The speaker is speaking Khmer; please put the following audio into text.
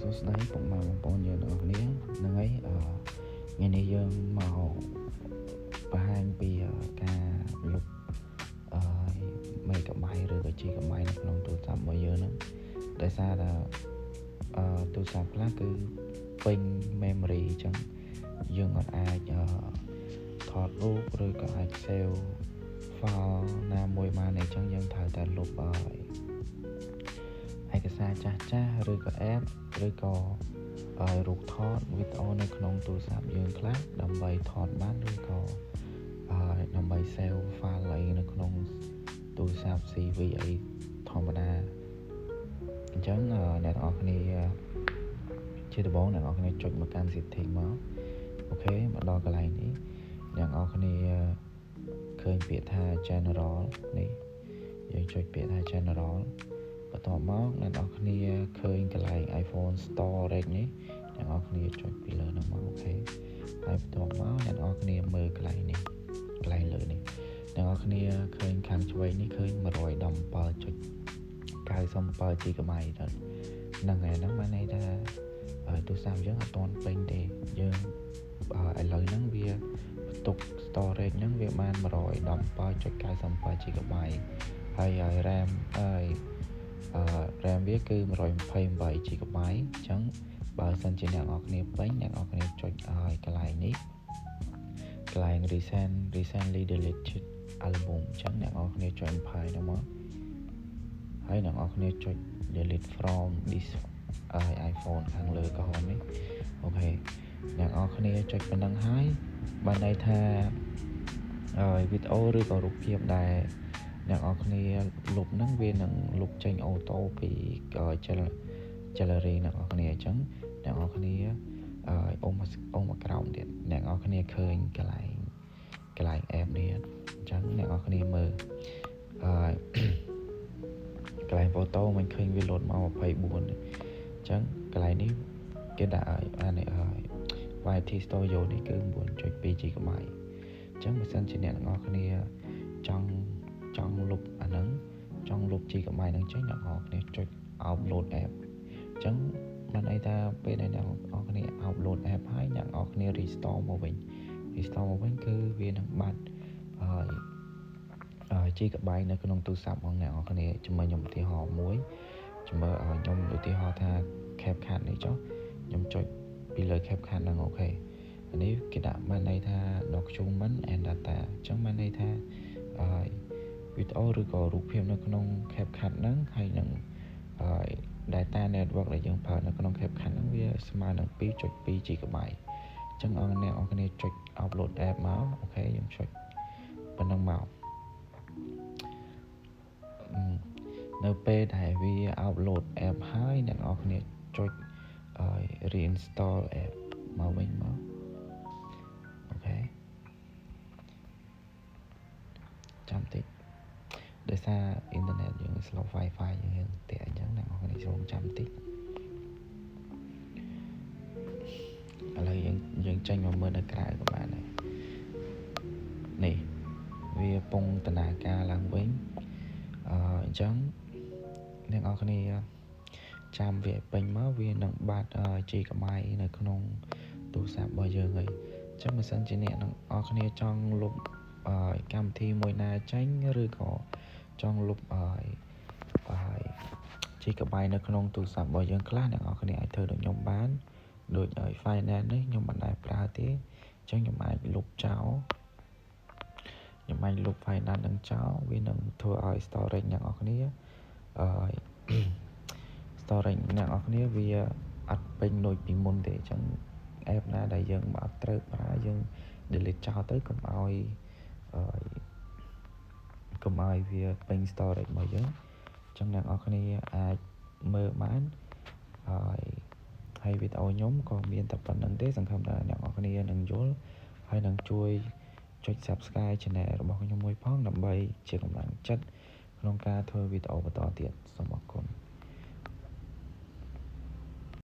សួស្តីពុកម៉ែបងប្អូនយើងទាំងអស់គ្នាហ្នឹងហើយថ្ងៃនេះយើងមកបង្ហាញពីការលុបមេហ្គាបៃតឬក៏ជីកាបៃនៅក្នុងទូរស័ព្ទរបស់យើងហ្នឹងដោយសារតែទូរស័ព្ទខ្លះគឺពេញ memory អញ្ចឹងយើងអត់អាចថតរូបឬក៏អាច save file ណាមួយបានទេអញ្ចឹងយើងត្រូវតែលុបឯកសារចាស់ៗឬក៏ app ឬក៏រូបថតវីដេអូនៅក្នុងទូរស័ព្ទយើងខ្លះដើម្បីថតបានឬក៏ដើម្បី save file អីនៅក្នុងទូរស័ព្ទ CV អីធម្មតាអញ្ចឹងអ្នកទាំងអស់គ្នាជាដំបូងអ្នកទាំងអស់គ្នាចុចមកកាន់ setting មកអូខេមកដល់កន្លែងនេះអ្នកទាំងអស់គ្នាឃើញពាក្យថា general នេះយើងចុចពាក្យថា general បន្ទាប់មកអ្នកនរគ្នាឃើញកន្លែង iPhone Storage នេះអ្នកនរគ្នាចុចពីលើហ្នឹងមកអូខេហើយបន្ទាប់មកអ្នកនរគ្នាមើលកន្លែងនេះកន្លែងលើនេះអ្នកនរគ្នាឃើញខាងឆ្វេងនេះឃើញ 117.97 GB ទៅហ្នឹងហើយហ្នឹងបានន័យថាទូរស័ព្ទយើងអត់ទាន់ពេញទេយើងឥឡូវហ្នឹងវាបន្ទុក storage ហ្នឹងវាបាន 117.97 GB ហើយ RAM RAM វាគឺ128 GB អញ្ចឹងបើសិនជាអ្នកនរគ្នាពេញអ្នកនរគ្នាចុចឲ្យកន្លែងនេះកន្លែង recently deleted album អញ្ចឹងអ្នកនរគ្នាចុច file ហ្នឹងមកហើយអ្នកនរគ្នាចុច delete from this iPhone ខាងលើក្រហមនេះអូខេអ្នកនរគ្នាចុចប៉ុណ្ណឹងហើយបានន័យថាវីដេអូឬក៏រូបភាពដែលអ្នកនរគ្នាលុបហ្នឹងវានឹងលុបចេញអូតូពី gallery អ្នកនរគ្នាអញ្ចឹងអ្នកនរគ្នាអ៊ុំមកក្រោមទៀតអ្នកនរគ្នាឃើញកន្លែង app នេះអញ្ចឹងអ្នកនរគ្នាមើលកន្លែង photo មិនឃើញវាលោតមក24អញ្ចឹងកន្លែងនេះគេដាក់ឲ្យYT Studio នេះគឺ 9.2 GB អញ្ចឹងបើសិនជាអ្នកនរគ្នាចង់លុបអាហ្នឹងចង់លុប GB ហ្នឹងចេញអ្នកនរគ្នាចុច upload app អញ្ចឹងបានន័យថាពេលដែលអ្នកនរគ្នា upload app ហើយអ្នកនរគ្នា restore មកវិញគឺវានឹងបាត់GB នៅក្នុងទូរស័ព្ទរបស់អ្នកនរគ្នាជាមួយខ្ញុំឧទាហរណ៍មួយខ្ញុំឧទាហរណ៍ថា CapCut នេះចុះខ្ញុំចុចពីលើ CapCut ហ្នឹងអូខេអានេះគេដាក់បានន័យថា document and data អញ្ចឹងបានន័យថាវីដេអូឬក៏រូបភាពនៅក្នុង CapCut ហ្នឹងហើយនឹងdata network ដែលយើងប្រើនៅក្នុង CapCut ហ្នឹងវាស្មើនឹង 2.2 GB អញ្ចឹងអ្នកនរគ្នាចុច upload app មកអូខេយើងចុចប៉ុណ្ណឹងមកនៅពេលដែលវា upload app ហើយអ្នកនរគ្នាចុចreinstall app មកវិញមកអូខេចាំតិចដោយសារអ៊ីនធឺណិតយើង slow Wi-Fi យើងតែអញ្ចឹងអ្នកនរគ្នាចូលចាំតិចឥឡូវយើងចេញមកមើលនៅក្រៅក៏បានដែរនេះវាពងដំណើរការឡើងវិញអញ្ចឹងអ្នកនរគ្នាចាំវាពេញមកវានឹងបាត់GB នៅក្នុងទូរស័ព្ទរបស់យើងហើយអញ្ចឹងបើសិនជាអ្នកនរគ្នាចង់លុបកម្មវិធីមួយណាចេញឬក៏ចង់លុបGB នៅក្នុងទូរស័ព្ទរបស់យើងខ្លះអ្នកនរគ្នាអាចធ្វើដូចខ្ញុំបានដូចfinance នេះខ្ញុំមិនដែលប្រើទេអញ្ចឹងខ្ញុំអាចលុបចោលfinance នឹងចោលវានឹងធ្វើឲ្យ storage អ្នកនរគ្នាstorage អ្នកនរគ្នាវាអត់ពេញដូចពីមុនទេអញ្ចឹង app ណាដែលយើងអត់ត្រូវប្រើយើង delete ចោលទៅកុំឲ្យវាពេញ storage របស់យើងអញ្ចឹងអ្នកនរគ្នាអាចមើលបានហើយវីដេអូខ្ញុំក៏មានតែប៉ុណ្្នឹងទេសង្ឃឹមថាអ្នកនរគ្នានឹងយល់ហើយនឹងជួយចុច subscribe channel របស់ខ្ញុំមួយផងដើម្បីជាកម្លាំងចិត្តក្នុងការធ្វើវីដេអូបន្តទៀតសូមអរគុណ